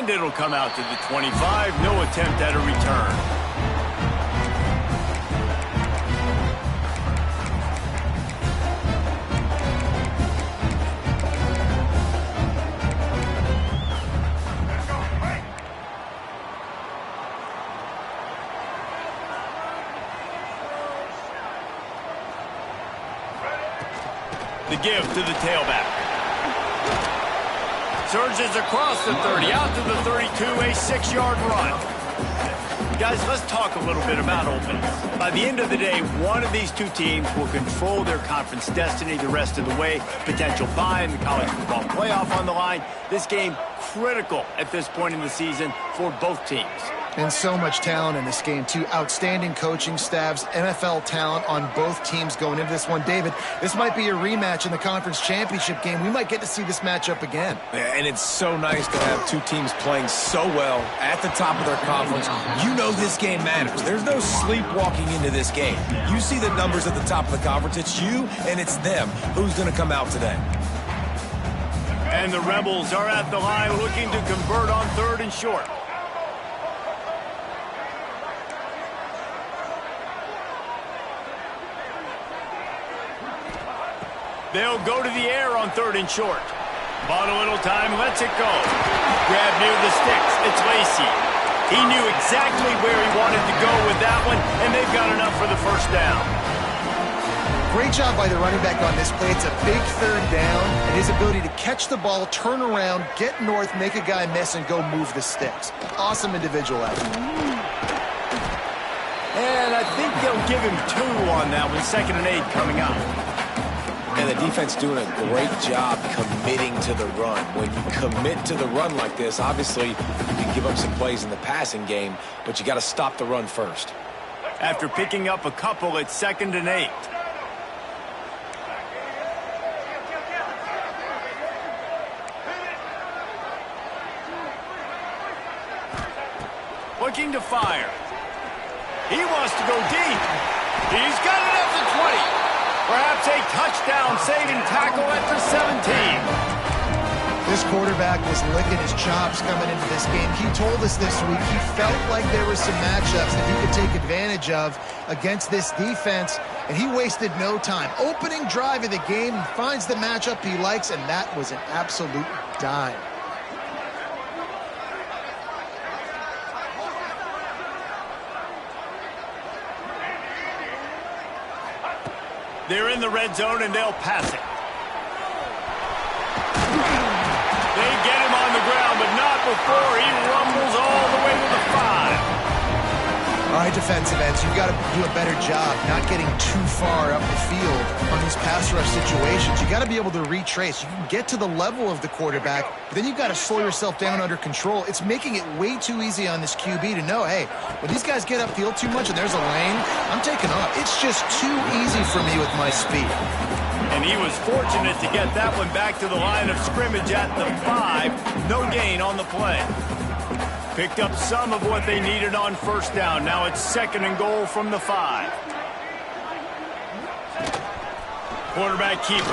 And it'll come out to the 25. No attempt at a return. The give to the tailback. Surges across the 30, out to the 32, a 6-yard run. Guys, let's talk a little bit about offense. By the end of the day, one of these two teams will control their conference destiny the rest of the way. Potential bye in the college football playoff on the line. This game critical at this point in the season for both teams. And so much talent in this game, too. Outstanding coaching staffs, NFL talent on both teams going into this one. David, this might be a rematch in the conference championship game. We might get to see this matchup again. Yeah, and it's so nice to have two teams playing so well at the top of their conference. You know this game matters. There's no sleepwalking into this game. You see the numbers at the top of the conference. It's you and it's them. Who's going to come out today? And the Rebels are at the line looking to convert on 3rd and short. They'll go to the air on 3rd and short. Bought a little time, lets it go. Grab near the sticks, it's Lacey. He knew exactly where he wanted to go with that one, and they've got enough for the first down. Great job by the running back on this play. It's a big 3rd down, and his ability to catch the ball, turn around, get north, make a guy miss, and go move the sticks. Awesome individual effort. And I think they'll give him 2 on that one, 2nd and 8 coming up. And the defense doing a great job committing to the run. When you commit to the run like this, obviously you can give up some plays in the passing game, but you got to stop the run first. After picking up a couple, it's 2nd and 8. Looking to fire. He wants to go deep. He's got it at the 20. Perhaps a touchdown-saving tackle at the 17. This quarterback was licking his chops coming into this game. He told us this week he felt like there were some matchups that he could take advantage of against this defense, and he wasted no time. Opening drive of the game, he finds the matchup he likes, and that was an absolute dime. They're in the red zone, and they'll pass it. They get him on the ground, but not before he rumbles all the way to the 5. All right, defensive ends, you've got to do a better job not getting too far up the field on these pass rush situations. You've got to be able to retrace. You can get to the level of the quarterback, but then you've got to slow yourself down under control. It's making it way too easy on this QB to know, hey, when these guys get upfield too much and there's a lane, I'm taking off. It's just too easy for me with my speed. And he was fortunate to get that one back to the line of scrimmage at the 5. No gain on the play. Picked up some of what they needed on 1st down. Now it's 2nd and goal from the 5. Quarterback keeper. And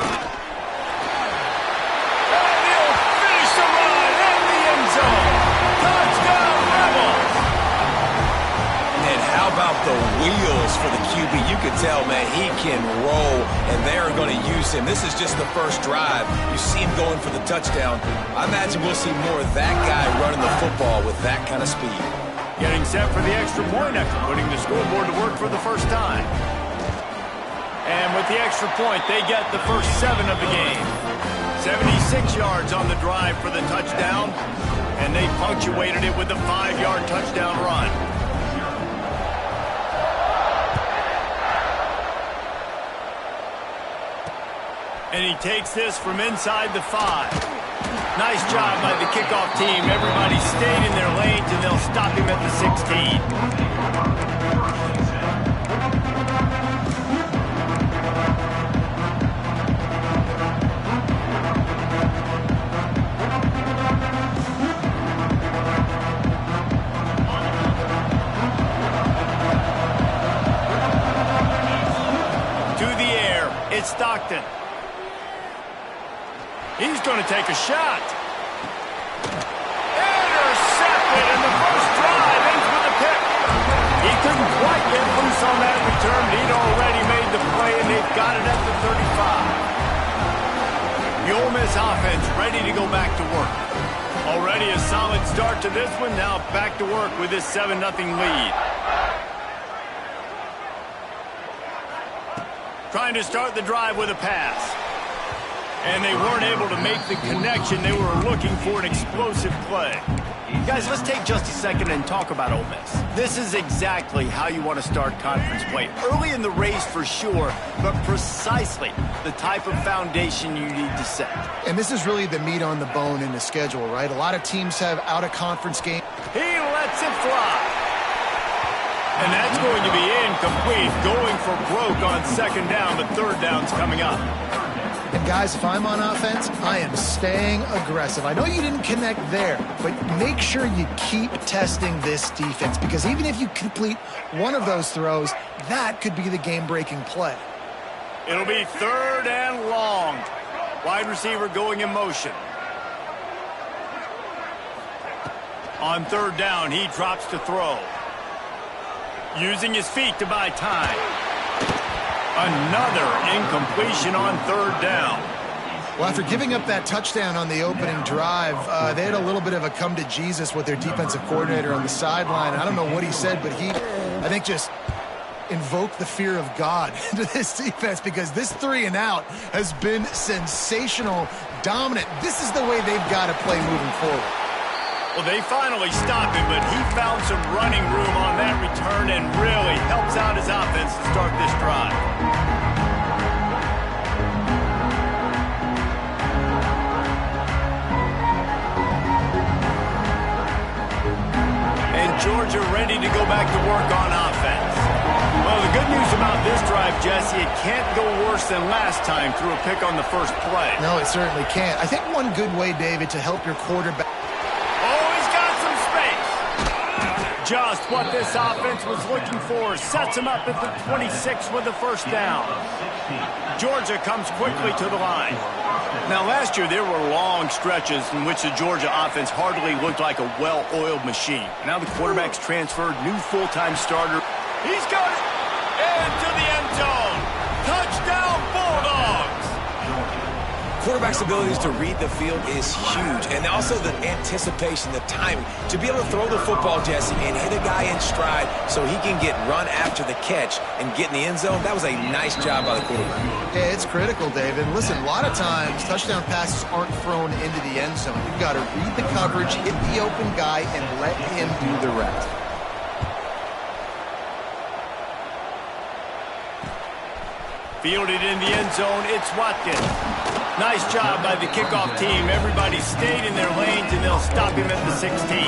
he'll finish the run in the end zone. Touchdown, Rebels! And how about the wheels for the QB? You can tell, man, he can roll, and they're going to use him. This is just the first drive. You see him going for the touchdown. I imagine we'll see more of that guy running the football with that kind of speed. Getting set for the extra point after putting the scoreboard to work for the first time. And with the extra point, they get the first 7 of the game. 76 yards on the drive for the touchdown, and they punctuated it with a 5-yard touchdown run. And he takes this from inside the 5. Nice job by the kickoff team. Everybody stayed in their lanes, and they'll stop him at the 16. To the air, it's Stockton. He's going to take a shot. Intercepted get loose on that return. He'd already made the play, and they've got it at the 35. The Ole Miss offense ready to go back to work. Already a solid start to this one. Now back to work with this 7-0 lead. Trying to start the drive with a pass. And they weren't able to make the connection. They were looking for an explosive play. Guys, let's take just a second and talk about Ole Miss. This is exactly how you want to start conference play. Early in the race for sure, but precisely the type of foundation you need to set. And this is really the meat on the bone in the schedule, right? A lot of teams have out-of-conference games. He lets it fly. And that's going to be incomplete. Going for broke on second down, but third down's coming up. And guys, if I'm on offense, I am staying aggressive. I know you didn't connect there, but make sure you keep testing this defense, because even if you complete one of those throws, that could be the game-breaking play. It'll be third and long. Wide receiver going in motion. On third down, he drops to throw. Using his feet to buy time. Another incompletion on third down. Well, after giving up that touchdown on the opening drive, they had a little bit of a come-to-Jesus with their defensive coordinator on the sideline. I don't know what he said, but he, I think, just invoked the fear of God into this defense, because this 3-and-out has been sensational, dominant. This is the way they've got to play moving forward. Well, they finally stopped him, but he found some running room on that return and really helps out his offense to start this drive. And Georgia ready to go back to work on offense. Well, the good news about this drive, Jesse, it can't go worse than last time through a pick on the first play. No, it certainly can't. I think one good way, David, to help your quarterback... Just what this offense was looking for. Sets him up at the 26 with the first down. Georgia comes quickly to the line. Now, last year there were long stretches in which the Georgia offense hardly looked like a well-oiled machine. Now the quarterback's transferred, new full-time starter. He's got it into the end zone. Touchdown, Bulldogs! Quarterback's abilities to read the field is huge, and also the anticipation, the timing. To be able to throw the football, Jesse, and hit a guy in stride so he can get run after the catch and get in the end zone, that was a nice job by the quarterback. Yeah, it's critical, David. Listen, a lot of times touchdown passes aren't thrown into the end zone. You've got to read the coverage, hit the open guy, and let him do the rest. Fielded in the end zone, it's Watkins. Nice job by the kickoff team. Everybody stayed in their lanes, and they'll stop him at the 16.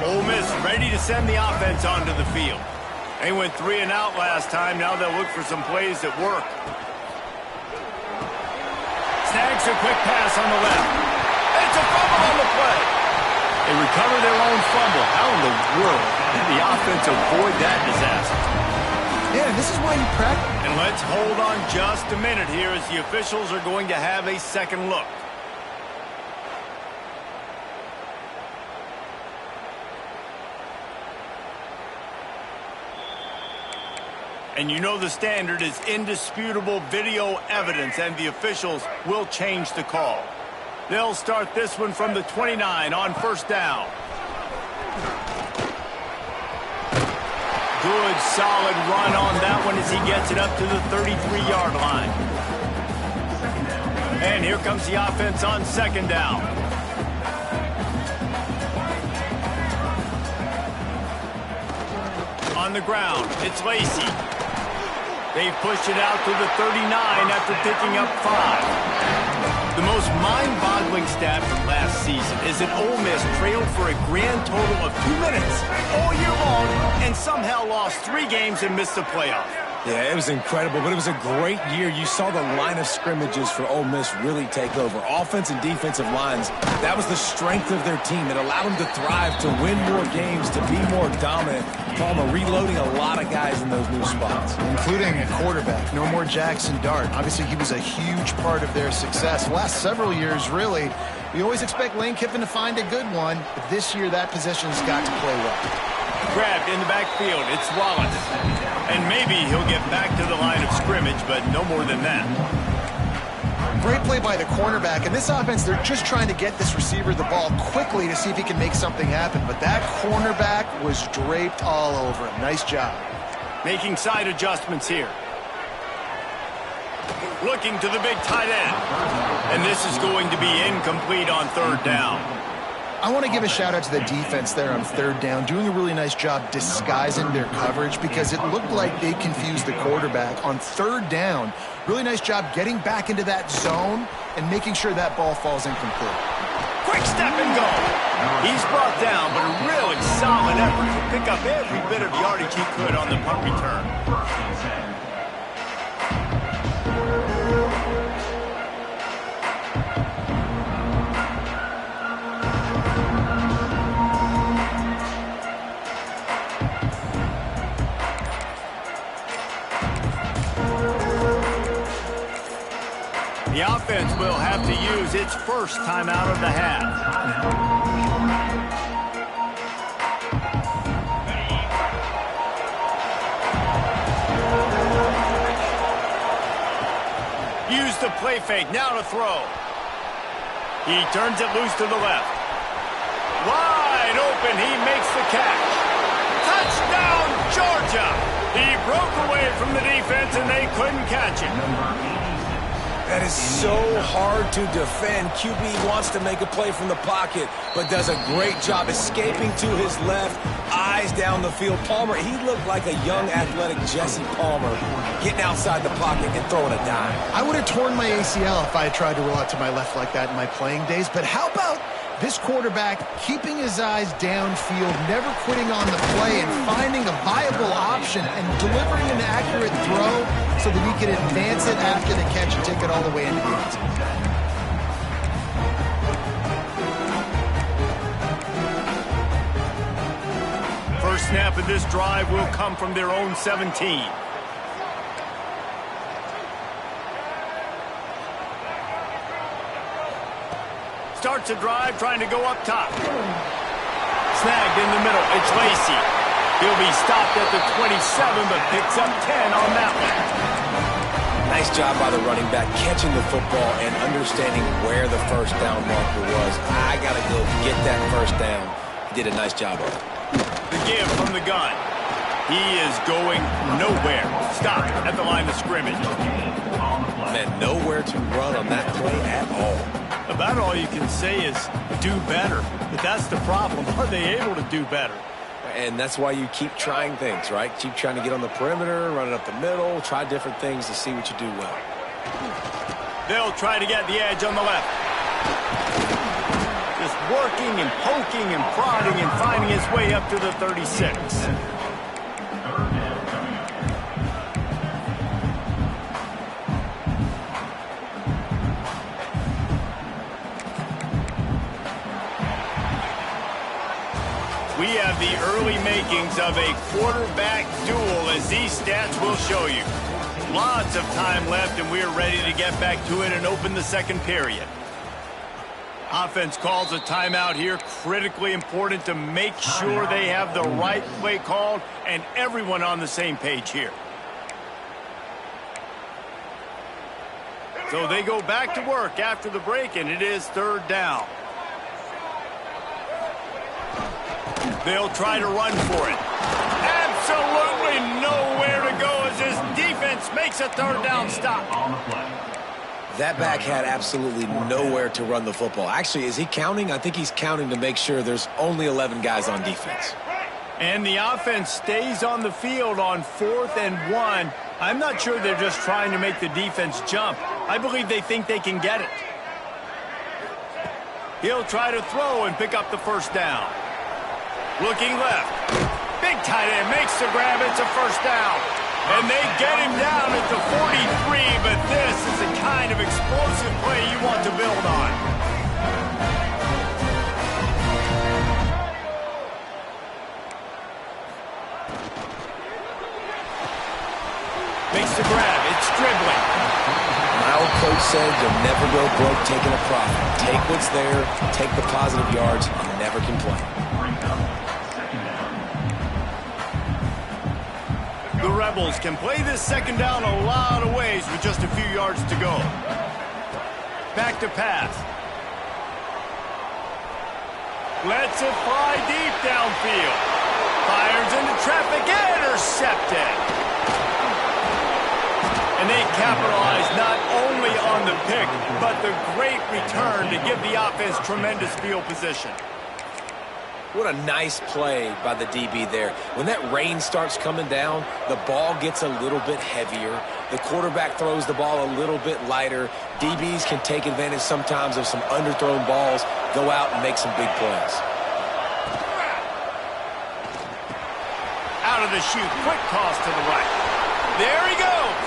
Ole Miss ready to send the offense onto the field. They went 3-and-out last time. Now they'll look for some plays that work. Snags a quick pass on the left. It's a fumble on the play. They recover their own fumble. How in the world did the offense avoid that disaster? Yeah, this is why you practice. And let's hold on just a minute here as the officials are going to have a second look. And you know the standard is indisputable video evidence, and the officials will change the call. They'll start this one from the 29 on first down. Good, solid run on that one as he gets it up to the 33-yard line. And here comes the offense on second down. On the ground, it's Lacey. They've pushed it out to the 39 after picking up 5. The most mind-boggling stat from last season is that Ole Miss trailed for a grand total of 2 minutes all year long and somehow lost 3 games and missed the playoff. Yeah, it was incredible, but it was a great year. You saw the line of scrimmages for Ole Miss really take over. Offense and defensive lines, that was the strength of their team. It allowed them to thrive, to win more games, to be more dominant. Palmer reloading a lot of guys in those new spots. Including a quarterback. No more Jackson Dart. Obviously, he was a huge part of their success. Last several years, really, we always expect Lane Kiffin to find a good one, but this year that position's got to play well. Grabbed in the backfield. It's Wallace. And maybe he'll get back to the line of scrimmage, but no more than that. Great play by the cornerback. In this offense, they're just trying to get this receiver the ball quickly to see if he can make something happen. But that cornerback was draped all over him. Nice job. Making side adjustments here. Looking to the big tight end. And this is going to be incomplete on third down. I want to give a shout-out to the defense there on third down, doing a really nice job disguising their coverage because it looked like they confused the quarterback on third down. Really nice job getting back into that zone and making sure that ball falls incomplete. Quick step and go. He's brought down, but a really solid effort to pick up every bit of yardage he could on the punt return. The offense will have to use its first timeout of the half. Use the play fake, now to throw. He turns it loose to the left. Wide open, he makes the catch. Touchdown, Georgia! He broke away from the defense and they couldn't catch him. That is so hard to defend. QB wants to make a play from the pocket, but does a great job escaping to his left, eyes down the field. Palmer, he looked like a young, athletic Jesse Palmer, getting outside the pocket and throwing a dime. I would have torn my ACL if I had tried to roll out to my left like that in my playing days, but how about this quarterback keeping his eyes downfield, never quitting on the play, and finding a viable option and delivering an accurate throw so that he can advance it after the catch and take it all the way into the end zone. First snap of this drive will come from their own 17. Starts a drive, trying to go up top. Snagged in the middle. It's Lacey. He'll be stopped at the 27, but picks up 10 on that one. Nice job by the running back, catching the football and understanding where the first down marker was. I got to go get that first down. He did a nice job of it. The give from the gun. He is going nowhere. Stopped at the line of scrimmage. Man, nowhere to run on that play at all. About all you can say is do better. But that's the problem. Are they able to do better? And that's why you keep trying things, right? Keep trying to get on the perimeter, run it up the middle, try different things to see what you do well. They'll try to get the edge on the left. Just working and poking and prodding and finding his way up to the 36. We have the early makings of a quarterback duel, as these stats will show you. Lots of time left, and we're ready to get back to it and open the second period. Offense calls a timeout here. Critically important to make sure they have the right play called and everyone on the same page here. So they go back to work after the break, and it is third down. They'll try to run for it. Absolutely nowhere to go as his defense makes a third down stop. That back had absolutely nowhere to run the football. Actually, is he counting? I think he's counting to make sure there's only 11 guys on defense. And the offense stays on the field on 4th and 1. I'm not sure they're just trying to make the defense jump. I believe they think they can get it. He'll try to throw and pick up the first down. Looking left. Big tight end makes the grab. It's a first down. And they get him down at the 43, but this is the kind of explosive play you want to build on. Makes the grab. It's dribbling. My old coach said you'll never go broke taking a profit. Take what's there, take the positive yards, and never complain. The Rebels can play this second down a lot of ways with just a few yards to go. Back to pass. Lets it fly deep downfield. Fires into traffic, intercepted. And they capitalize not only on the pick, but the great return to give the offense tremendous field position. What a nice play by the DB there. When that rain starts coming down, the ball gets a little bit heavier. The quarterback throws the ball a little bit lighter. DBs can take advantage sometimes of some underthrown balls, go out and make some big plays. Out of the chute, quick toss to the right. There he goes.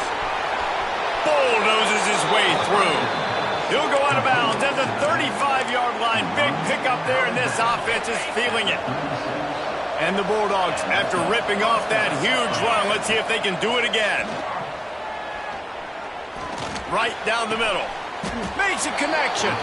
Bulldozes his way through. He'll go out of bounds at the 35-yard line. Big pickup there, and this offense is feeling it. And the Bulldogs, after ripping off that huge run, let's see if they can do it again. Right down the middle. Makes a connection.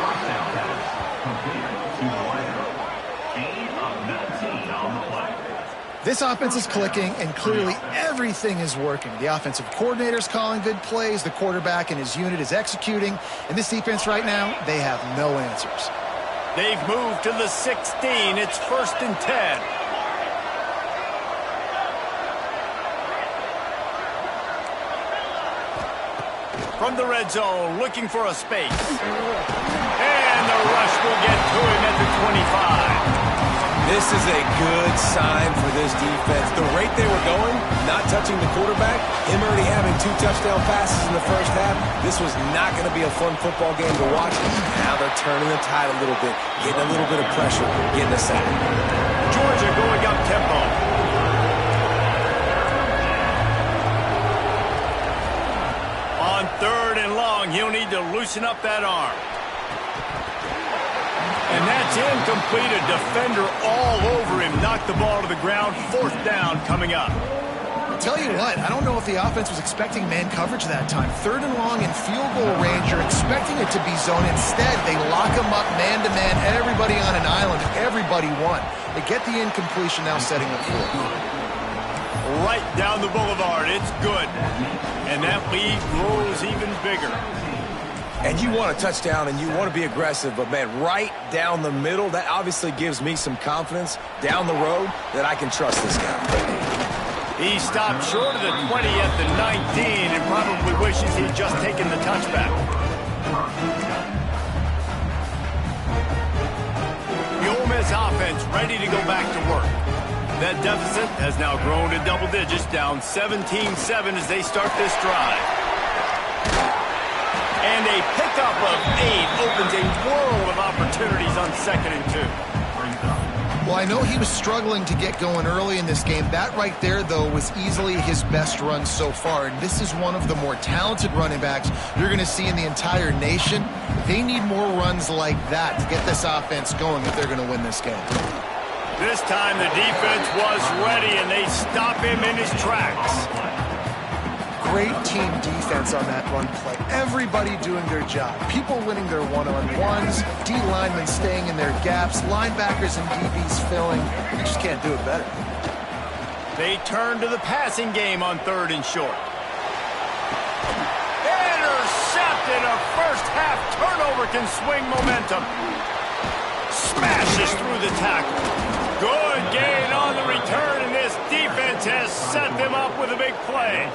This offense is clicking, and clearly everything is working. The offensive coordinator's calling good plays, the quarterback and his unit is executing, and this defense right now, they have no answers. They've moved to the 16. It's 1st and 10. From the red zone, looking for a space. And the rush will get to him at the 25. This is a good sign for this defense. The rate they were going, not touching the quarterback, him already having 2 touchdown passes in the first half, this was not going to be a fun football game to watch. Now they're turning the tide a little bit, getting a little bit of pressure, getting a sack. Georgia going up tempo. On 3rd and long, he'll need to loosen up that arm. And that's incomplete. A defender all over him. Knocked the ball to the ground. 4th down coming up. I'll tell you what, I don't know if the offense was expecting man coverage that time. 3rd and long in field goal range. You're expecting it to be zone. Instead, they lock him up man-to-man. Everybody on an island. Everybody won. They get the incompletion now, setting up 4th. Right down the boulevard. It's good. And that lead grows even bigger. And you want a touchdown and you want to be aggressive, but, man, right down the middle, that obviously gives me some confidence down the road that I can trust this guy. He stopped short of the 20 at the 19 and probably wishes he'd just taken the touchback. The Ole Miss offense ready to go back to work. That deficit has now grown to double digits, down 17-7 as they start this drive. And a pickup of 8 opens a world of opportunities on 2nd and 2. Well, I know he was struggling to get going early in this game. That right there, though, was easily his best run so far. And this is one of the more talented running backs you're going to see in the entire nation. They need more runs like that to get this offense going if they're going to win this game. This time the defense was ready, and they stop him in his tracks. Great team defense on that run play. Everybody doing their job. People winning their one-on-ones, D linemen staying in their gaps, linebackers and DBs filling. You just can't do it better. They turn to the passing game on 3rd and short. Intercepted. A first-half turnover can swing momentum. Smashes through the tackle. Good gain on the return, and this defense has set them up with a big play.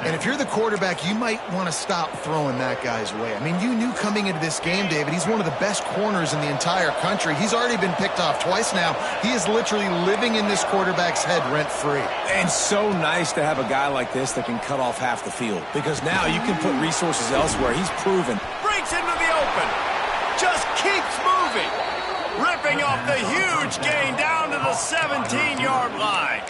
And if you're the quarterback, you might want to stop throwing that guy's way. I mean, you knew coming into this game, David, he's one of the best corners in the entire country. He's already been picked off twice now. He is literally living in this quarterback's head rent-free. And so nice to have a guy like this that can cut off half the field, because now you can put resources elsewhere. He's proven. Breaks into the open. Just keeps moving. ripping off the huge gain down to the 17-yard line.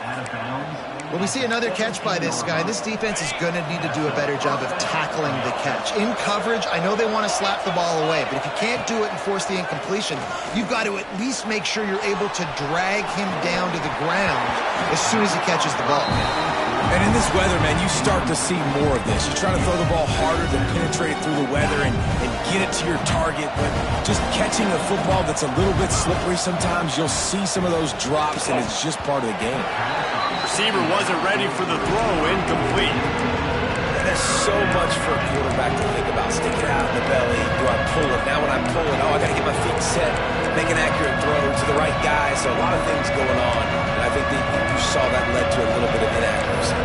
Well, we see another catch by this guy. This defense is going to need to do a better job of tackling the catch. In coverage, I know they want to slap the ball away, but if you can't do it and force the incompletion, you've got to at least make sure you're able to drag him down to the ground as soon as he catches the ball. And in this weather, man, you start to see more of this. You're trying to throw the ball harder to penetrate it through the weather and get it to your target. But just catching a football that's a little bit slippery sometimes, you'll see some of those drops, and it's just part of the game. Receiver wasn't ready for the throw, incomplete. There's so much for a quarterback to think about. Stick it out in the belly. Do I pull it? Now when I pull it, I got to get my feet set, make an accurate throw to the right guy. So a lot of things going on. And I think that you saw that led to a little bit of inaccuracy.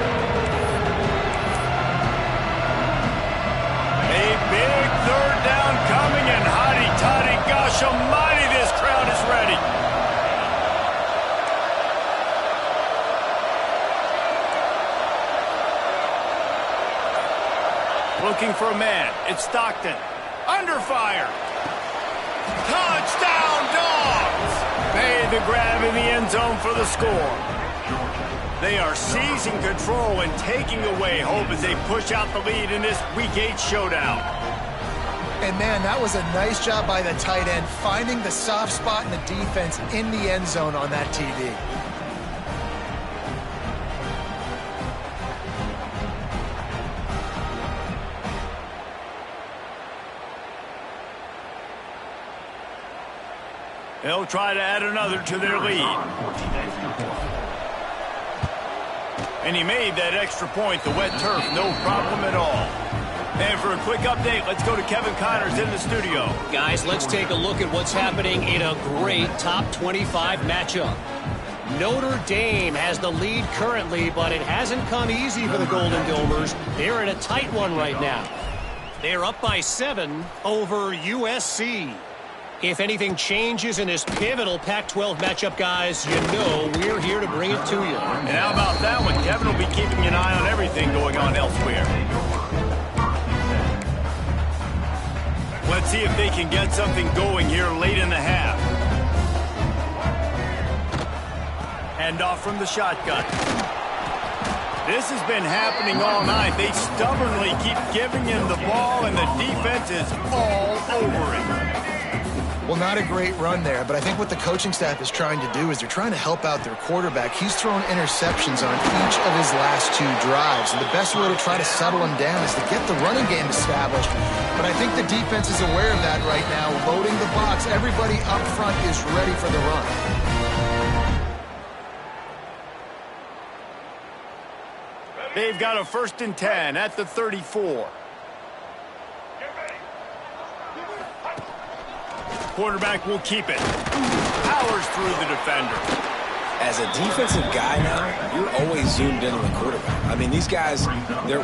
A big third down coming, and hotty-toddy, gosh almighty, this crowd is ready. Looking for a man. It's Stockton. Under fire. Touchdown, Dogs! Made the grab in the end zone for the score. They are seizing control and taking away hope as they push out the lead in this Week 8 showdown. And, man, that was a nice job by the tight end, finding the soft spot in the defense in the end zone on that TD. They'll try to add another to their lead. And he made that extra point, the wet turf, no problem at all. And for a quick update, let's go to Kevin Connors in the studio. Guys, let's take a look at what's happening in a great top 25 matchup. Notre Dame has the lead currently, but it hasn't come easy for the Golden Domers. They're in a tight one right now. They're up by 7 over USC. If anything changes in this pivotal Pac-12 matchup, guys, you know we're here to bring it to you. And how about that one? Kevin will be keeping an eye on everything going on elsewhere. Let's see if they can get something going here late in the half. Handoff from the shotgun. This has been happening all night. They stubbornly keep giving him the ball, and the defense is all over it. Well, not a great run there, but I think what the coaching staff is trying to do is they're trying to help out their quarterback. He's thrown interceptions on each of his last 2 drives, and the best way to try to settle him down is to get the running game established. But I think the defense is aware of that right now, loading the box. Everybody up front is ready for the run. They've got a 1st and 10 at the 34. Quarterback will keep it. Powers through the defender. As a defensive guy now, you're always zoomed in on the quarterback. I mean, these guys,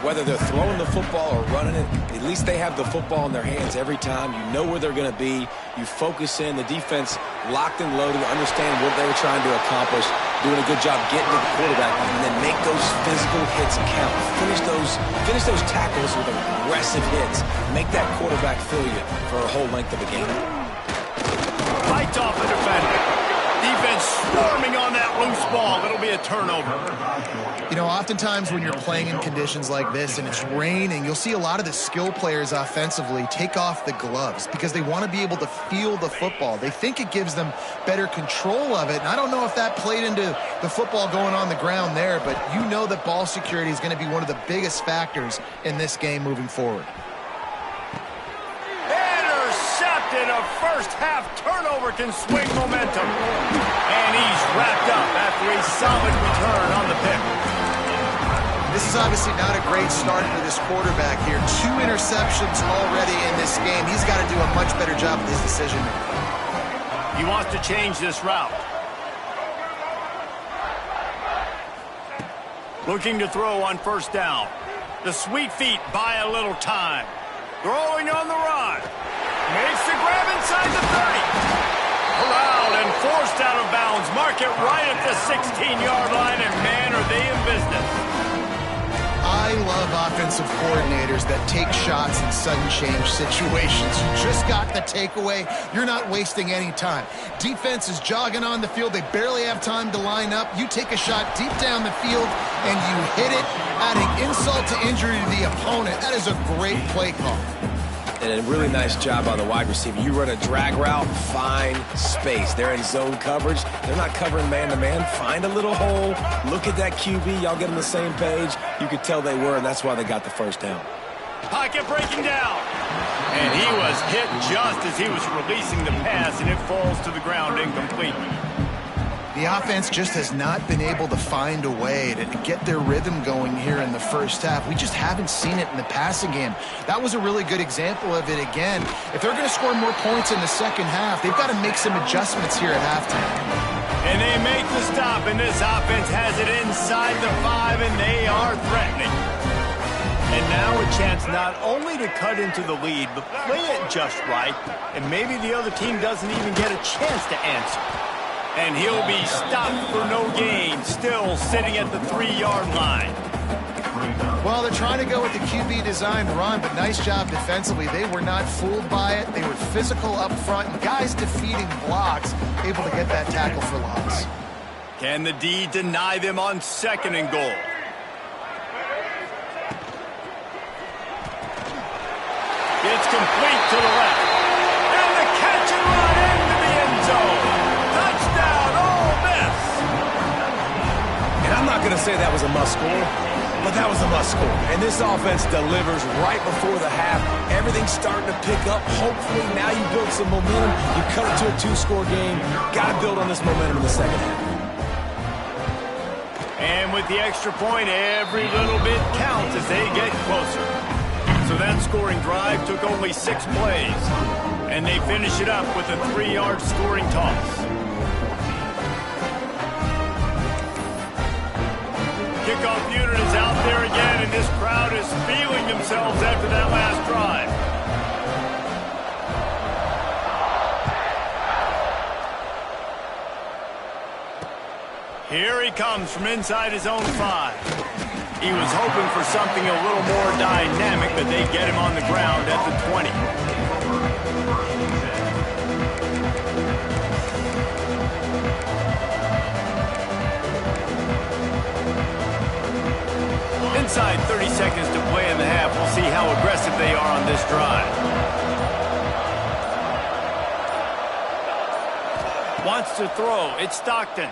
whether they're throwing the football or running it, at least they have the football in their hands every time. You know where they're going to be. You focus in. The defense locked and loaded, understand what they were trying to accomplish, doing a good job getting to the quarterback, and then make those physical hits count. Finish those tackles with aggressive hits. Make that quarterback feel you for a whole length of the game. Fights off the defender. Defense swarming on that loose ball. It'll be a turnover. You know, oftentimes when you're playing in conditions like this and it's raining, you'll see a lot of the skill players offensively take off the gloves because they want to be able to feel the football. They think it gives them better control of it. And I don't know if that played into the football going on the ground there, but you know that ball security is going to be one of the biggest factors in this game moving forward. And a first-half turnover can swing momentum. And he's wrapped up after a solid return on the pick. This is obviously not a great start for this quarterback here. 2 interceptions already in this game. He's got to do a much better job with his decision-making. He wants to change this route. Looking to throw on 1st down. The sweet feet buy a little time. Throwing on the run. Makes the grab inside the 30. Corralled and forced out of bounds. Mark it right at the 16-yard line, and man, are they in business. I I love offensive coordinators that take shots in sudden change situations. You just got the takeaway. You're not wasting any time. Defense is jogging on the field. They barely have time to line up. You take a shot deep down the field, and you hit it, adding insult to injury to the opponent. That is a great play call. And a really nice job on the wide receiver. You run a drag route, find space. They're in zone coverage. They're not covering man-to-man. Find a little hole. Look at that QB. Y'all get on the same page. You could tell they were, and that's why they got the first down. Pocket breaking down. And he was hit just as he was releasing the pass, and it falls to the ground incomplete. The offense just has not been able to find a way to get their rhythm going here in the first half. We just haven't seen it in the passing game. That was a really good example of it again. If they're going to score more points in the second half, they've got to make some adjustments here at halftime. And they make the stop, and this offense has it inside the 5, and they are threatening. And now a chance not only to cut into the lead, but play it just right, and maybe the other team doesn't even get a chance to answer. And he'll be stopped for no gain, still sitting at the 3-yard line. Well, they're trying to go with the QB designed run, but nice job defensively. They were not fooled by it. They were physical up front, and guys defeating blocks, able to get that tackle for loss. Can the D deny them on 2nd and goal? It's complete to the left. And the catch and run into the end zone. Touchdown, Ole Miss. And I'm not going to say that was a must-score, but that was a must-score. And this offense delivers right before the half. Everything's starting to pick up. Hopefully now you build some momentum. You cut it to a 2-score game. Got to build on this momentum in the second half. And with the extra point, every little bit counts as they get closer. So that scoring drive took only 6 plays. And they finish it up with a 3-yard scoring toss. Kickoff unit is out there again, and this crowd is feeling themselves after that last drive. Here he comes from inside his own 5. He was hoping for something a little more dynamic, but they get him on the ground at the 20. Inside 30 seconds to play in the half. We'll see how aggressive they are on this drive. Wants to throw. It's Stockton.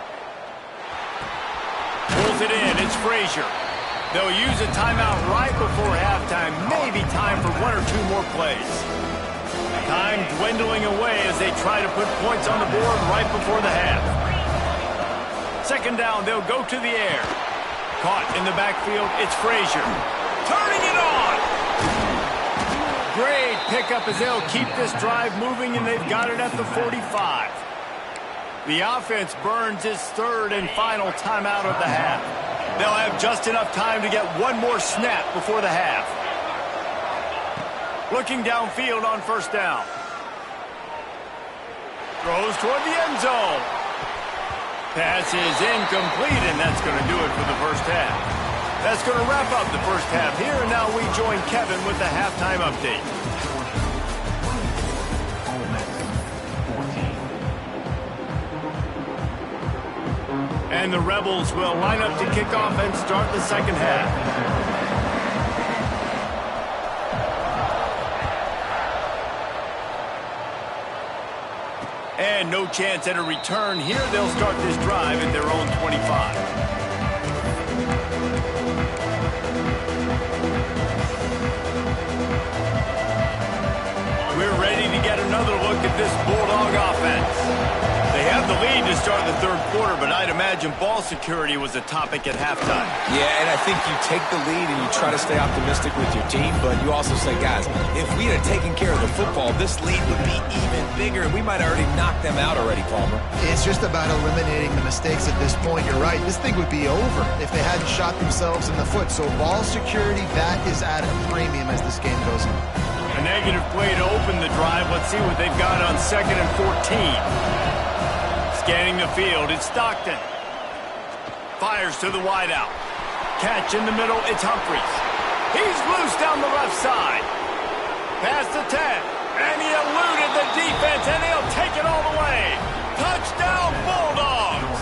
Pulls it in. It's Frazier. They'll use a timeout right before halftime. Maybe time for 1 or 2 more plays. Time dwindling away as they try to put points on the board right before the half. 2nd down, they'll go to the air. Caught in the backfield, it's Frazier. Turning it on! Great pickup as they'll keep this drive moving, and they've got it at the 45. The offense burns its 3rd and final timeout of the half. They'll have just enough time to get 1 more snap before the half. Looking downfield on 1st down. Throws toward the end zone. Pass is incomplete, and that's going to do it for the first half. That's going to wrap up the first half here, and now we join Kevin with the halftime update. And the Rebels will line up to kick off and start the second half. And no chance at a return here. They'll start this drive at their own 25. We're ready to get another look at this Bulldog offense. They have the lead to start the 3rd quarter, but I'd imagine ball security was a topic at halftime. Yeah, and I think you take the lead and you try to stay optimistic with your team, but you also say, guys, if we had taken care of the football, this lead would be even bigger, and we might have already knocked them out already, Palmer. It's just about eliminating the mistakes at this point. You're right. This thing would be over if they hadn't shot themselves in the foot. So ball security, that is at a premium as this game goes on. A negative play to open the drive. Let's see what they've got on 2nd and 14. Scanning the field, it's Stockton. Fires to the wideout. catch in the middle. It's Humphries. He's loose down the left side. Past the 10. And he eluded the defense, and he'll take it all the way. Touchdown, Bulldogs.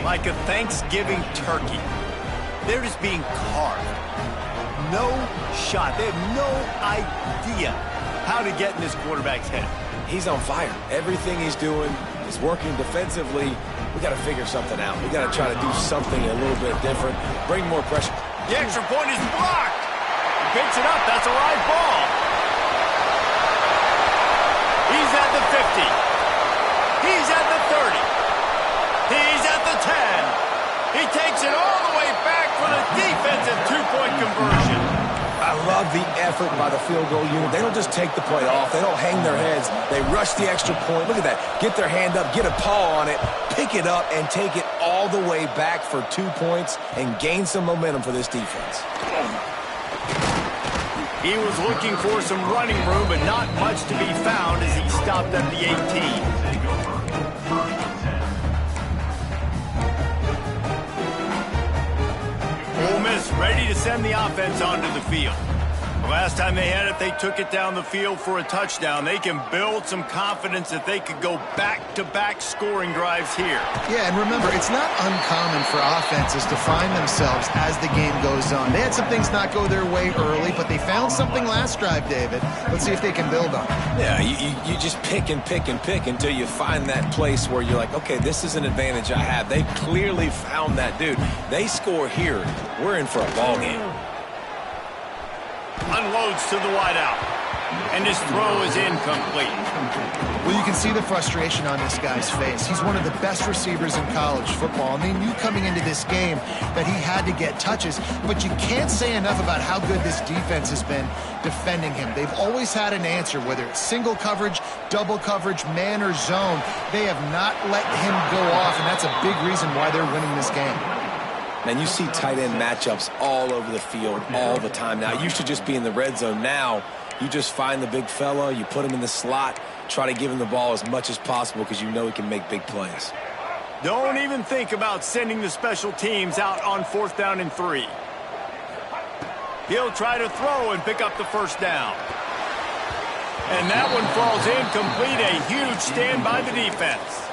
Like a Thanksgiving turkey. They're just being carved. No shot. They have no idea how to get in this quarterback's head. He's on fire. Everything he's doing is working defensively. We got to figure something out. We got to try to do something a little bit different. Bring more pressure. The extra point is blocked. He picks it up. That's a live ball. He's at the 50. He's at the 30. He's at the 10. He takes it all the way back for the defensive two-point conversion. I love the effort by the field goal unit. They don't just take the play off. They don't hang their heads. They rush the extra point. Look at that. Get their hand up, get a paw on it, pick it up, and take it all the way back for 2 points and gain some momentum for this defense. He was looking for some running room, but not much to be found as he stopped at the 18. Ole Miss ready to send the offense onto the field. The last time they had it, they took it down the field for a touchdown. They can build some confidence that they could go back-to-back scoring drives here. Yeah, and remember, it's not uncommon for offenses to find themselves as the game goes on. They had some things not go their way early, but they found something last drive, David. Let's see if they can build on it. Yeah, you just pick and pick and pick until you find that place where you're like, okay, this is an advantage I have. They clearly found that dude. They score here. We're in for a ball game. Unloads to the wideout. And his throw is incomplete. Well, you can see the frustration on this guy's face. He's one of the best receivers in college football, and they knew coming into this game that he had to get touches, but you can't say enough about how good this defense has been defending him. They've always had an answer, whether it's single coverage, double coverage, man or zone. They have not let him go off, and that's a big reason why they're winning this game. Man, you see tight end matchups all over the field all the time. Now, it used to just be in the red zone. Now, you just find the big fella, you put him in the slot, try to give him the ball as much as possible because you know he can make big plays. Don't even think about sending the special teams out on 4th down and 3. He'll try to throw and pick up the first down. And that one falls incomplete. A huge stand by the defense.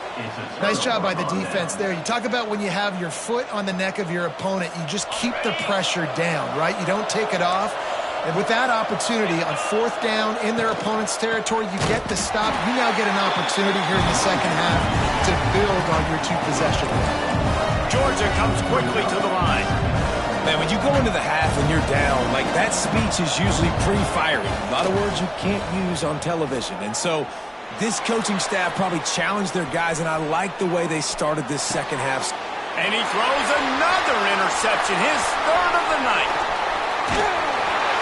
Nice job by the defense there. You talk about when you have your foot on the neck of your opponent, you just keep the pressure down, right? You don't take it off. And with that opportunity on 4th down in their opponent's territory, you get the stop. You now get an opportunity here in the second half to build on your 2-possession. Georgia comes quickly to the line. Man, when you go into the half and you're down, like that speech is usually pretty fiery. A lot of words you can't use on television. And so this coaching staff probably challenged their guys, and I like the way they started this second half. And he throws another interception, his 3rd of the night.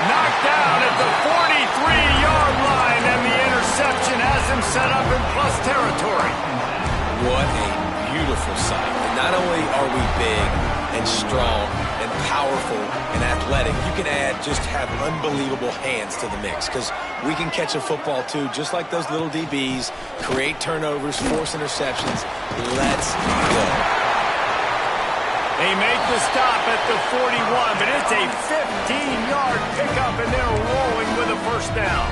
Knocked down at the 43-yard line, and the interception has him set up in plus territory. What a beautiful sight. And not only are we big and strong and powerful and athletic, you can have unbelievable hands to the mix because we can catch a football too, just like those little DBs, create turnovers, force interceptions. Let's go. They make the stop at the 41, but it's a 15-yard pickup, and they're rolling with a first down.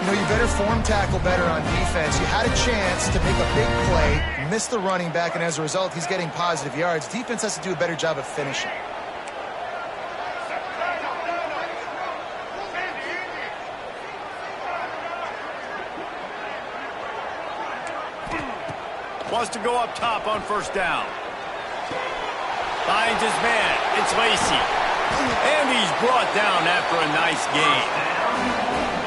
You know, you better form tackle better on defense. You had a chance to make a big play, missed the running back, and as a result, he's getting positive yards. Defense has to do a better job of finishing. Wants to go up top on first down. Finds his man. It's Lacy. And he's brought down after a nice gain.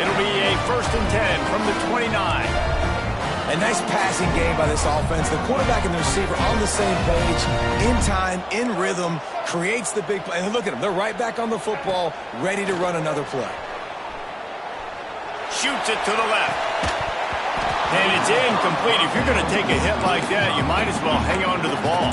It'll be a 1st and 10 from the 29. A nice passing game by this offense. The quarterback and the receiver on the same page, in time, in rhythm, creates the big play. And look at them. They're right back on the football, ready to run another play. Shoots it to the left. And it's incomplete. If you're going to take a hit like that, you might as well hang on to the ball.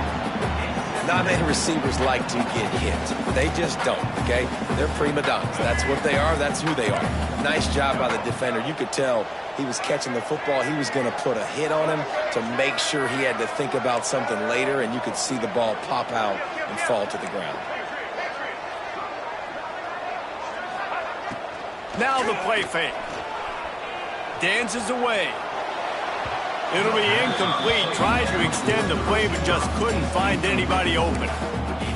Not many receivers like to get hit. They just don't, okay? They're prima donnas. That's what they are. That's who they are. Nice job by the defender. You could tell he was catching the football. He was going to put a hit on him to make sure he had to think about something later, and you could see the ball pop out and fall to the ground. Now the play fake. Dances away. It'll be incomplete. Tried to extend the play, but just couldn't find anybody open.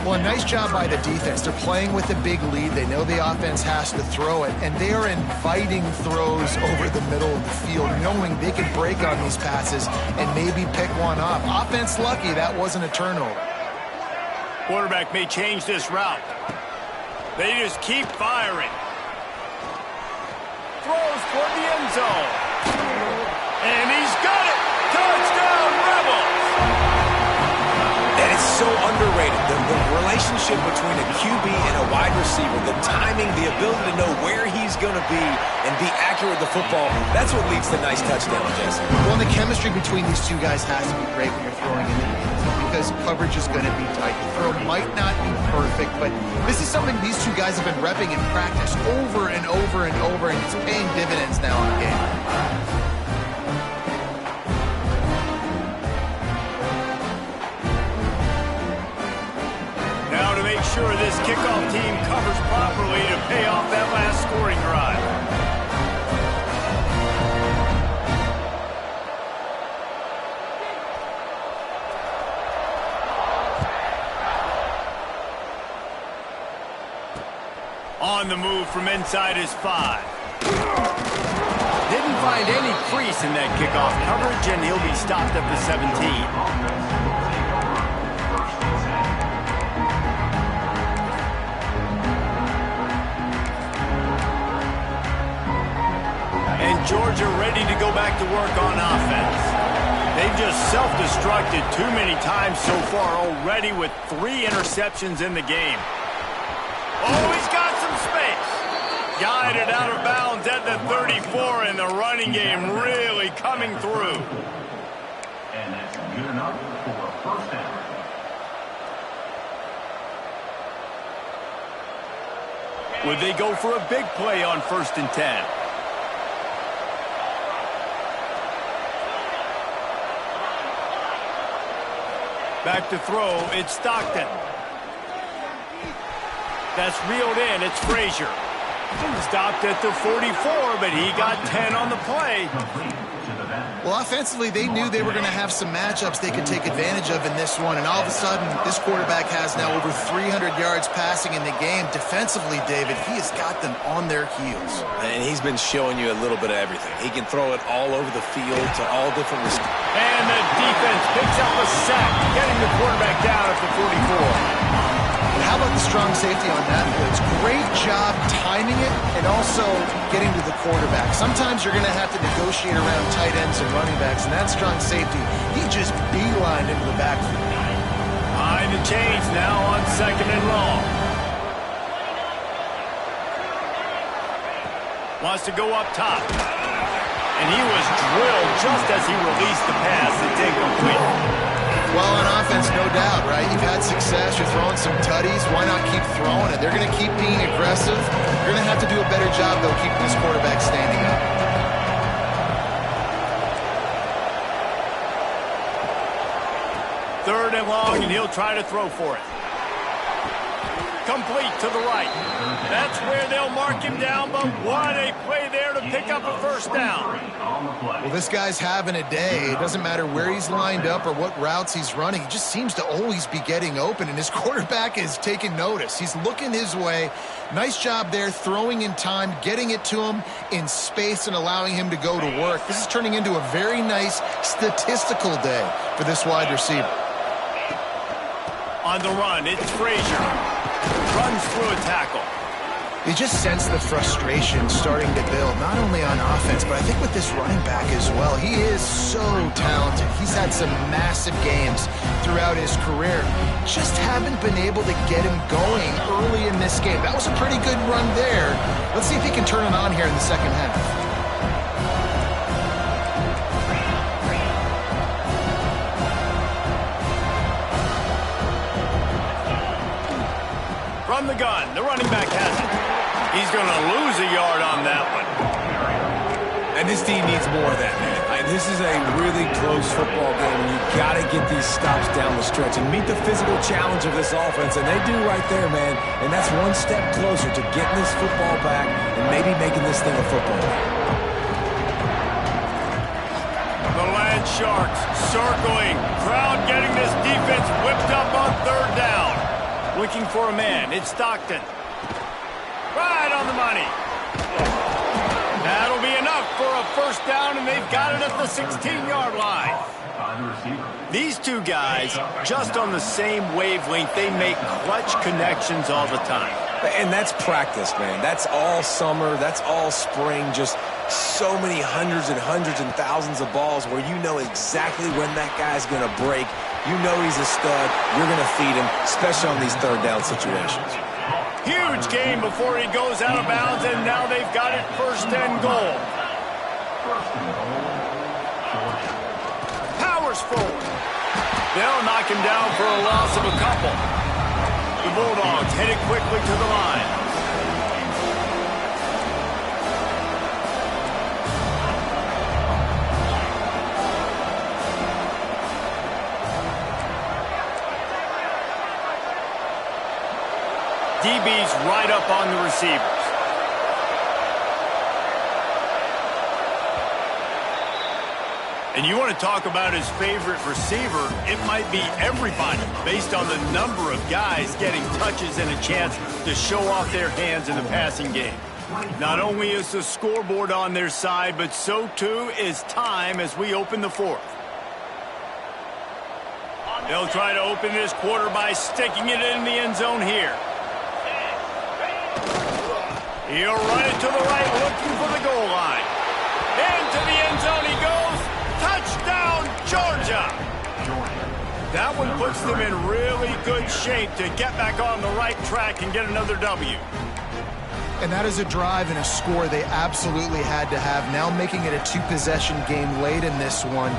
Well, a nice job by the defense. They're playing with a big lead. They know the offense has to throw it, and they are inviting throws over the middle of the field, knowing they can break on these passes and maybe pick one up. Offense lucky that wasn't a turnover. Quarterback may change this route. They just keep firing. Throws toward the end zone. And he's got it! Touchdown, Rebels! And it's so underrated. The relationship between a QB and a wide receiver, the timing, the ability to know where he's going to be and be accurate with the football, that's what leads to nice touchdowns, Jason. Well, the chemistry between these two guys has to be great when you're throwing in the hands because coverage is going to be tight. The throw might not be perfect, but this is something these two guys have been repping in practice over and over and over, and it's paying dividends now in the game. Make sure this kickoff team covers properly to pay off that last scoring drive. On the move from inside his 5. Didn't find any crease in that kickoff coverage, and he'll be stopped at the 17. Georgia ready to go back to work on offense. They've just self-destructed too many times so far already with 3 interceptions in the game. Oh, he's got some space. Guided out of bounds at the 34, and the running game really coming through. And that's good enough for a first down. Would they go for a big play on 1st and 10? Back to throw, it's Stockton. That's reeled in, it's Frazier. Stopped at the 44, but he got 10 on the play. Well, offensively, they knew they were going to have some matchups they could take advantage of in this one, and all of a sudden, this quarterback has now over 300 yards passing in the game. Defensively, David, he has got them on their heels. And he's been showing you a little bit of everything. He can throw it all over the field to all different receivers. And the defense picks up a sack, getting the quarterback down at the 44. And how about the strong safety on that blitz? Great job timing it and also getting to the quarterback. Sometimes you're going to have to negotiate around tight ends and running backs, and that strong safety, he just beelined into the backfield. Behind the chains now on 2nd and long. Wants to go up top. And he was drilled just as he released the pass. It's incomplete. Well, on offense, no doubt, right? You've had success. You're throwing some tutties. Why not keep throwing it? They're going to keep being aggressive. You're going to have to do a better job, though, keeping this quarterback standing up. 3rd and long, and he'll try to throw for it. Complete to the right. That's where they'll mark him down, but what a play there to pick up a 1st down. Well, this guy's having a day. It doesn't matter where he's lined up or what routes he's running. He just seems to always be getting open, and his quarterback is taking notice. He's looking his way. Nice job there, throwing in time, getting it to him in space and allowing him to go to work. This is turning into a very nice statistical day for this wide receiver. On the run, it's Frazier. Runs through a tackle. You just sense the frustration starting to build, not only on offense, but I think with this running back as well. He is so talented. He's had some massive games throughout his career. Just haven't been able to get him going early in this game. That was a pretty good run there. Let's see if he can turn it on here in the second half. From the gun, the running back has it. He's going to lose a yard on that one. And this team needs more of that, man. This is a really close football game, and you got to get these stops down the stretch and meet the physical challenge of this offense, and they do right there, man. And that's one step closer to getting this football back and maybe making this thing a football game. The Land Sharks circling. Crowd getting this defense whipped up on third down. Looking for a man. It's Stockton. Right on the money. That'll be enough for a first down, and they've got it at the 16-yard line. These two guys, just on the same wavelength, they make clutch connections all the time. And that's practice, man. That's all summer. That's all spring. Just so many hundreds and thousands of balls where you know exactly when that guy's going to break. You know he's a stud. You're going to feed him, especially on these third down situations. Huge gain before he goes out of bounds, and now they've got it first and goal. Powers forward. They'll knock him down for a loss of a couple. The Bulldogs headed quickly to the line. DB's right up on the receivers. And you want to talk about his favorite receiver, it might be everybody based on the number of guys getting touches and a chance to show off their hands in the passing game. Not only is the scoreboard on their side, but so too is time as we open the fourth. They'll try to open this quarter by sticking it in the end zone here. He'll run it to the right, looking for the goal line. Into the end zone he goes. Touchdown, Georgia! That one puts them in really good shape to get back on the right track and get another W. And that is a drive and a score they absolutely had to have. Now making it a two-possession game late in this one.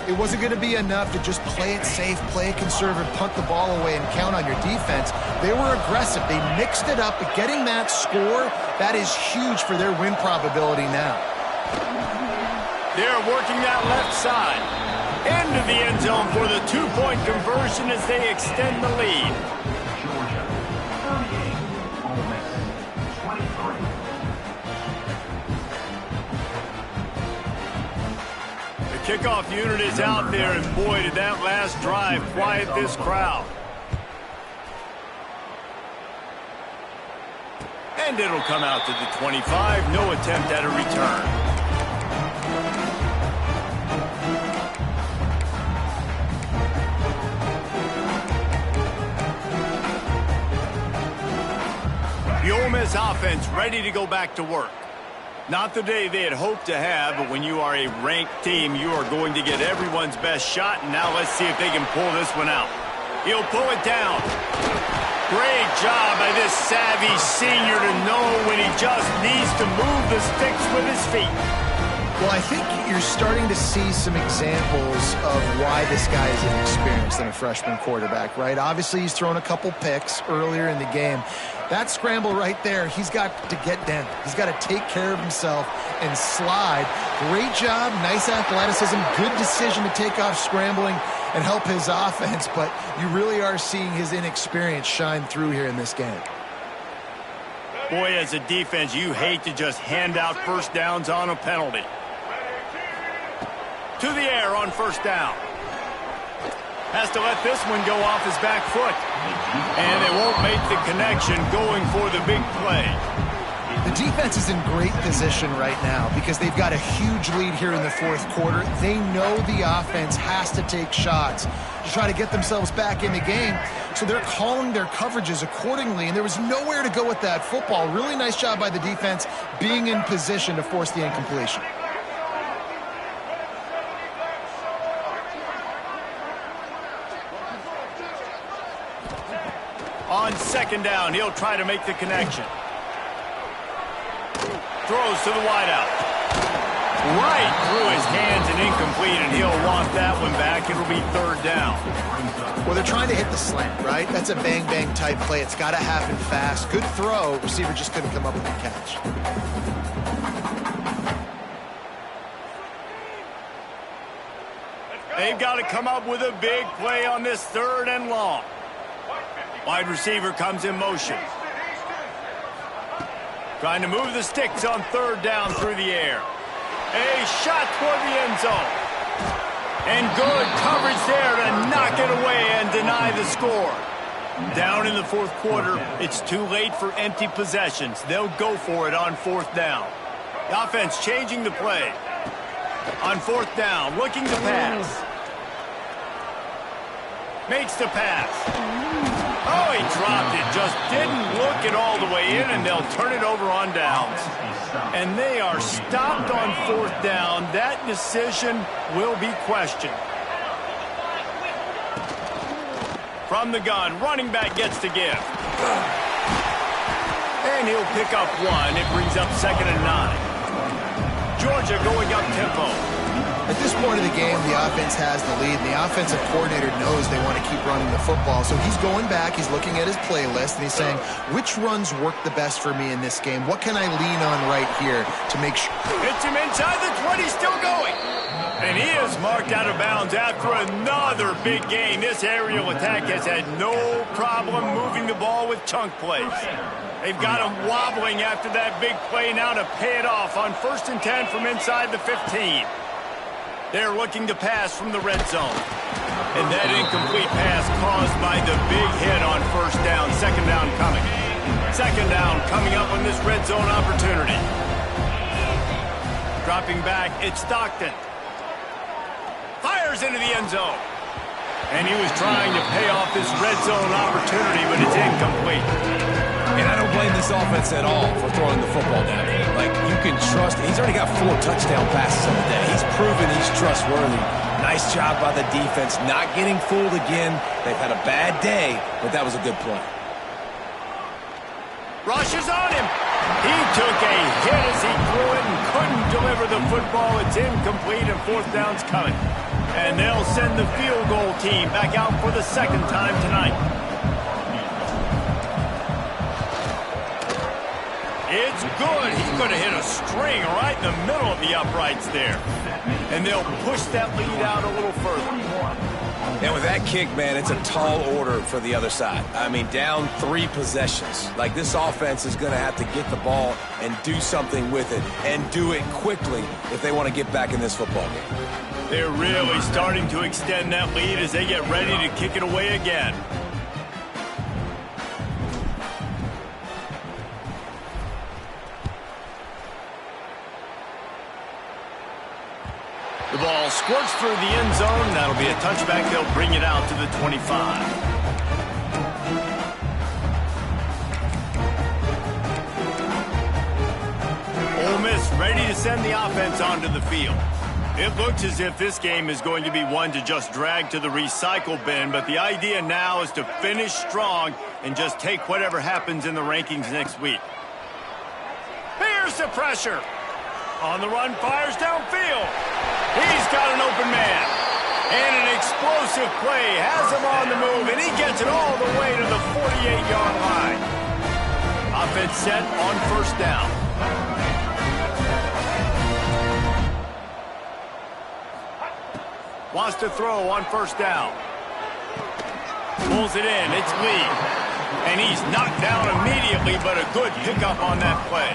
It wasn't going to be enough to just play it safe, play it conservative, punt the ball away, and count on your defense. They were aggressive. They mixed it up, but getting that score, that is huge for their win probability now. They're working that left side. Into the end zone for the two-point conversion as they extend the lead. Kickoff unit is out there, and boy, did that last drive quiet this crowd. And it'll come out to the 25. No attempt at a return. The Ole Miss offense ready to go back to work. Not the day they had hoped to have, but when you are a ranked team, you are going to get everyone's best shot, and now let's see if they can pull this one out. He'll pull it down. Great job by this savvy senior to know when he just needs to move the sticks with his feet. Well, I think you're starting to see some examples of why this guy is inexperienced than a freshman quarterback, right? Obviously, he's thrown a couple picks earlier in the game. That scramble right there, he's got to get down. He's got to take care of himself and slide. Great job, nice athleticism, good decision to take off scrambling and help his offense, but you really are seeing his inexperience shine through here in this game. Boy, as a defense, you hate to just hand out first downs on a penalty. To the air on first down. Has to let this one go off his back foot. And they won't make the connection going for the big play. The defense is in great position right now because they've got a huge lead here in the fourth quarter. They know the offense has to take shots to try to get themselves back in the game. So they're calling their coverages accordingly, and there was nowhere to go with that football. Really nice job by the defense being in position to force the incompletion. On second down, he'll try to make the connection. Throws to the wideout. Right through his hands and incomplete, and he'll want that one back. It'll be third down. Well, they're trying to hit the slant, right? That's a bang-bang type play. It's got to happen fast. Good throw. Receiver just couldn't come up with the catch. They've got to come up with a big play on this third and long. Wide receiver comes in motion. Trying to move the sticks on third down through the air. A shot toward the end zone. And good coverage there to knock it away and deny the score. Down in the fourth quarter, it's too late for empty possessions. They'll go for it on fourth down. The offense changing the play. On fourth down, looking to pass. Makes the pass. Oh, he dropped it. Just didn't look it all the way in, and they'll turn it over on downs. And they are stopped on fourth down. That decision will be questioned. From the gun, running back gets to give. And he'll pick up one. It brings up 2nd and 9. Georgia going up tempo. At this point of the game, the offense has the lead, and the offensive coordinator knows they want to keep running the football. So he's going back, he's looking at his playlist, and he's saying, which runs work the best for me in this game? What can I lean on right here to make sure? Hits him inside the 20, still going. And he is marked out of bounds after another big gain. This aerial attack has had no problem moving the ball with chunk plays. They've got him wobbling after that big play now to pay it off on 1st and 10 from inside the 15. They're looking to pass from the red zone. And that incomplete pass caused by the big hit on first down. 2nd down coming. 2nd down coming up on this red zone opportunity. Dropping back, it's Stockton. Fires into the end zone. And he was trying to pay off this red zone opportunity, but it's incomplete. And I don't blame this offense at all for throwing the football down there. Like, you can trust it. He's already got 4 touchdown passes on the day. He's proven he's trustworthy. Nice job by the defense, not getting fooled again. They've had a bad day, but that was a good play. Rushes on him. He took a hit as he threw it and couldn't deliver the football. It's incomplete, and 4th down's coming. And they'll send the field goal team back out for the 2nd time tonight. It's good. He's going to hit a string right in the middle of the uprights there. And they'll push that lead out a little further. And with that kick, man, it's a tall order for the other side. I mean, down 3 possessions. Like, this offense is going to have to get the ball and do something with it, and do it quickly if they want to get back in this football game. They're really starting to extend that lead as they get ready to kick it away again. The ball squirts through the end zone. That'll be a touchback. They'll bring it out to the 25. Ole Miss ready to send the offense onto the field. It looks as if this game is going to be one to just drag to the recycle bin, but the idea now is to finish strong and just take whatever happens in the rankings next week. Here's the pressure. On the run, fires downfield. He's got an open man. And an explosive play has him on the move, and he gets it all the way to the 48-yard line. Offense set on 1st down. Wants to throw on 1st down. Pulls it in. It's Lee. And he's knocked down immediately, but a good pickup on that play.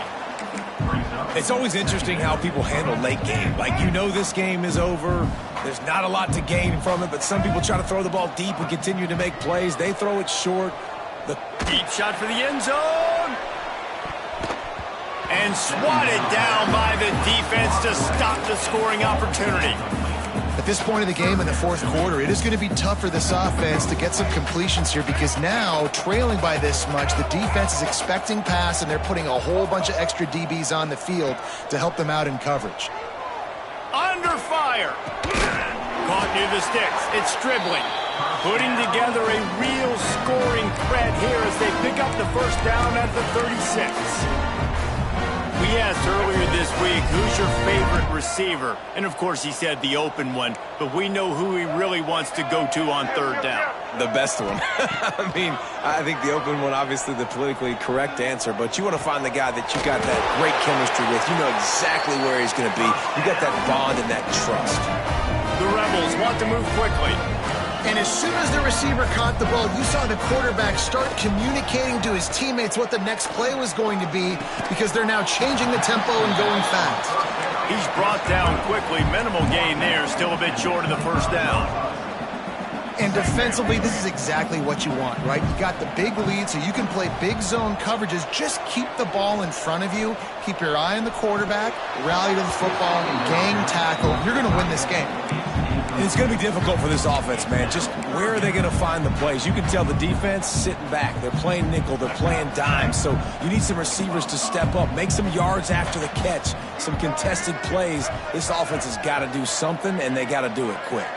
It's always interesting how people handle late game. Like, you know this game is over. There's not a lot to gain from it, but some people try to throw the ball deep and continue to make plays. They throw it short. The deep shot for the end zone. And swatted down by the defense to stop the scoring opportunity. At this point of the game in the 4th quarter, it is going to be tough for this offense to get some completions here, because now, trailing by this much, the defense is expecting pass, and they're putting a whole bunch of extra DBs on the field to help them out in coverage. Under fire. Caught near the sticks. It's Stribling. Putting together a real scoring threat here as they pick up the 1st down at the 36. We asked earlier this week, who's your favorite receiver? And, of course, he said the open one, but we know who he really wants to go to on third down. The best one. I mean, I think the open one, obviously the politically correct answer, but you want to find the guy that you got that great chemistry with. You know exactly where he's going to be. You got that bond and that trust. The Rebels want to move quickly. And as soon as the receiver caught the ball, you saw the quarterback start communicating to his teammates what the next play was going to be because they're now changing the tempo and going fast. He's brought down quickly. Minimal gain there. Still a bit short of the first down. And defensively, this is exactly what you want, right? You got the big lead, so you can play big zone coverages. Just keep the ball in front of you. Keep your eye on the quarterback. Rally to the football. Gang tackle. You're going to win this game. And it's going to be difficult for this offense, man. Just where are they going to find the plays? You can tell the defense sitting back. They're playing nickel. They're playing dime. So you need some receivers to step up. Make some yards after the catch. Some contested plays. This offense has got to do something, and they got to do it quick.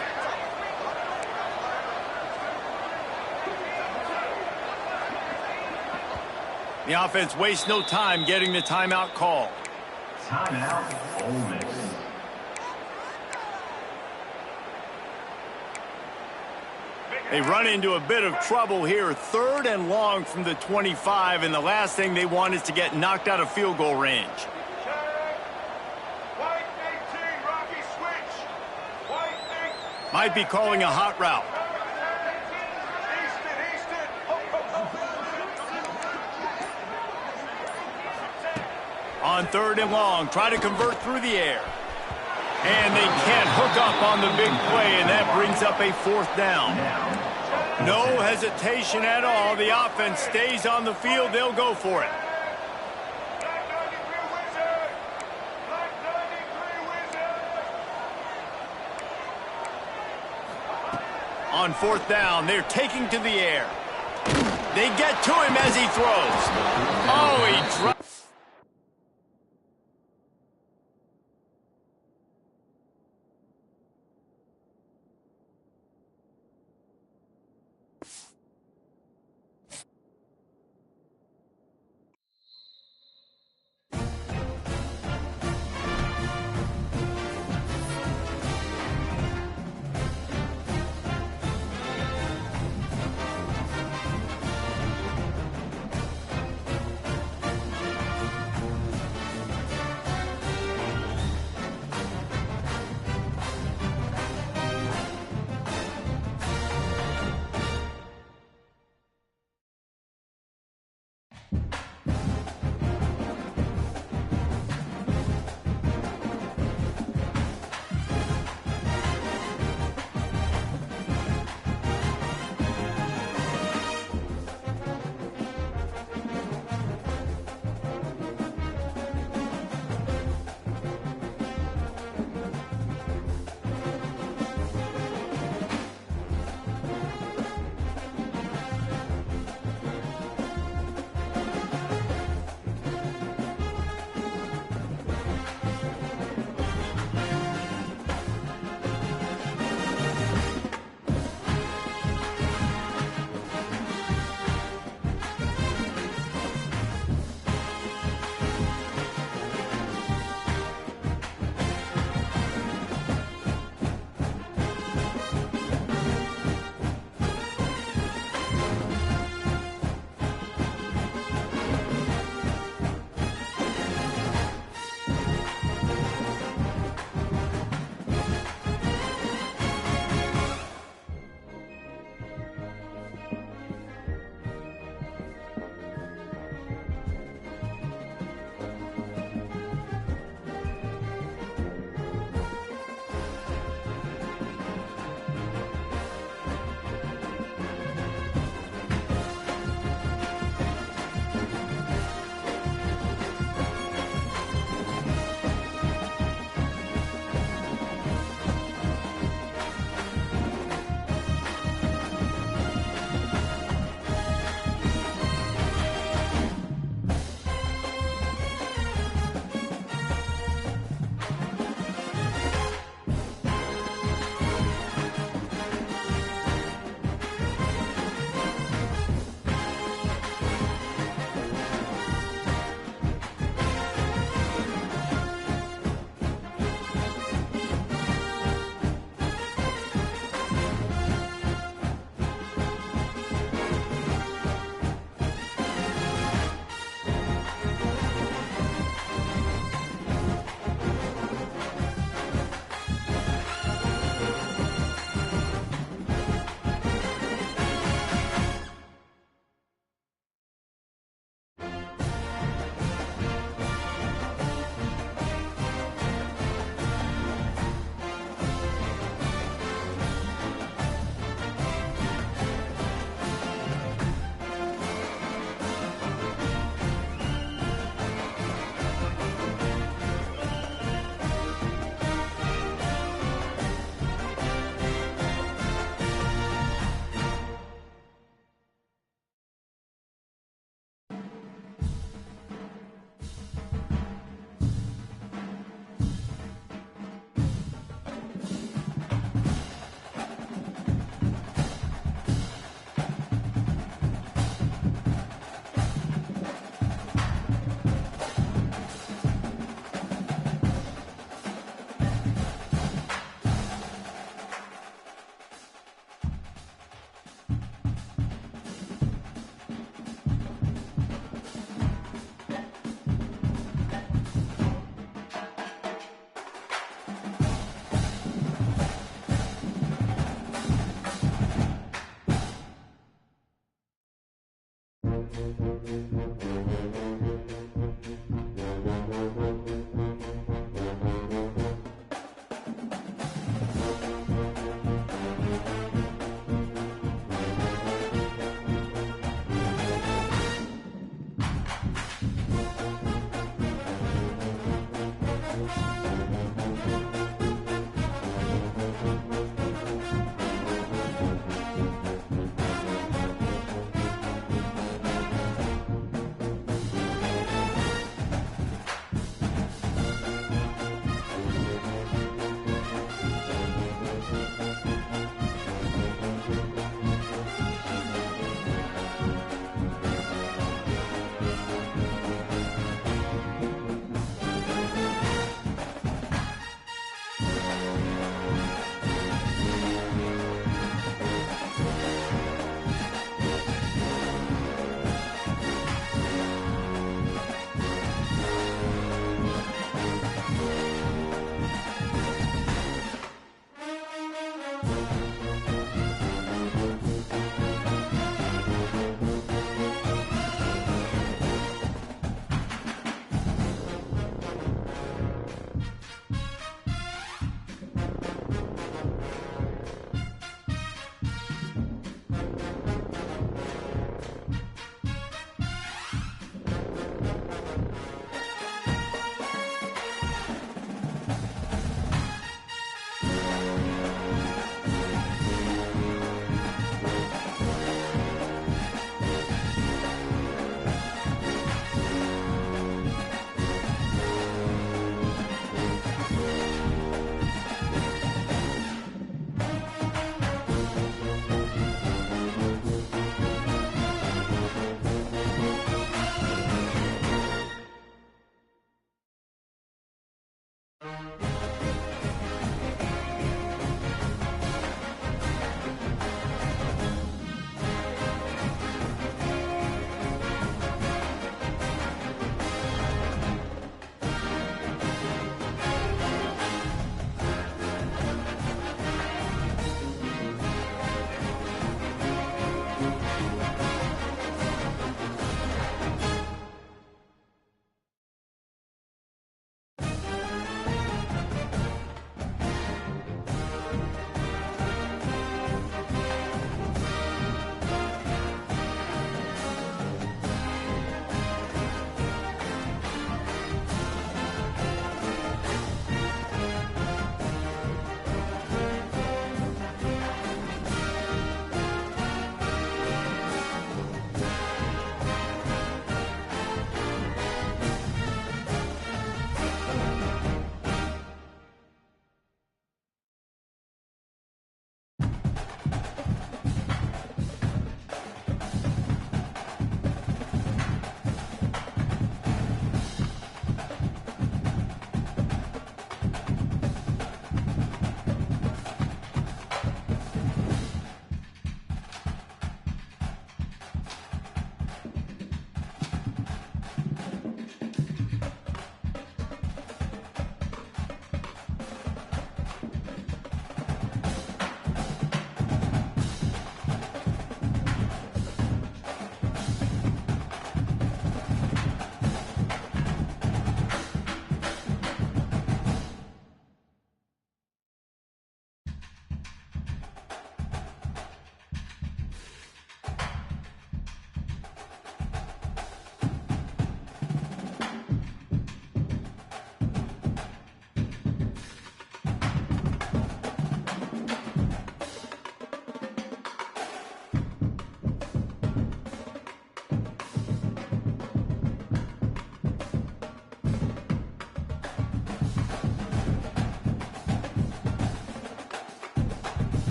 The offense wastes no time getting the timeout call. Timeout, Ole Miss. They run into a bit of trouble here. 3rd and long from the 25, and the last thing they want is to get knocked out of field goal range. White 18, Rocky switch. White 18. Might be calling a hot route. On 3rd and long, try to convert through the air. And they can't hook up on the big play, and that brings up a 4th down. No hesitation at all. The offense stays on the field. They'll go for it. On 4th down, they're taking to the air. They get to him as he throws. Oh, he drops.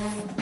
Bye.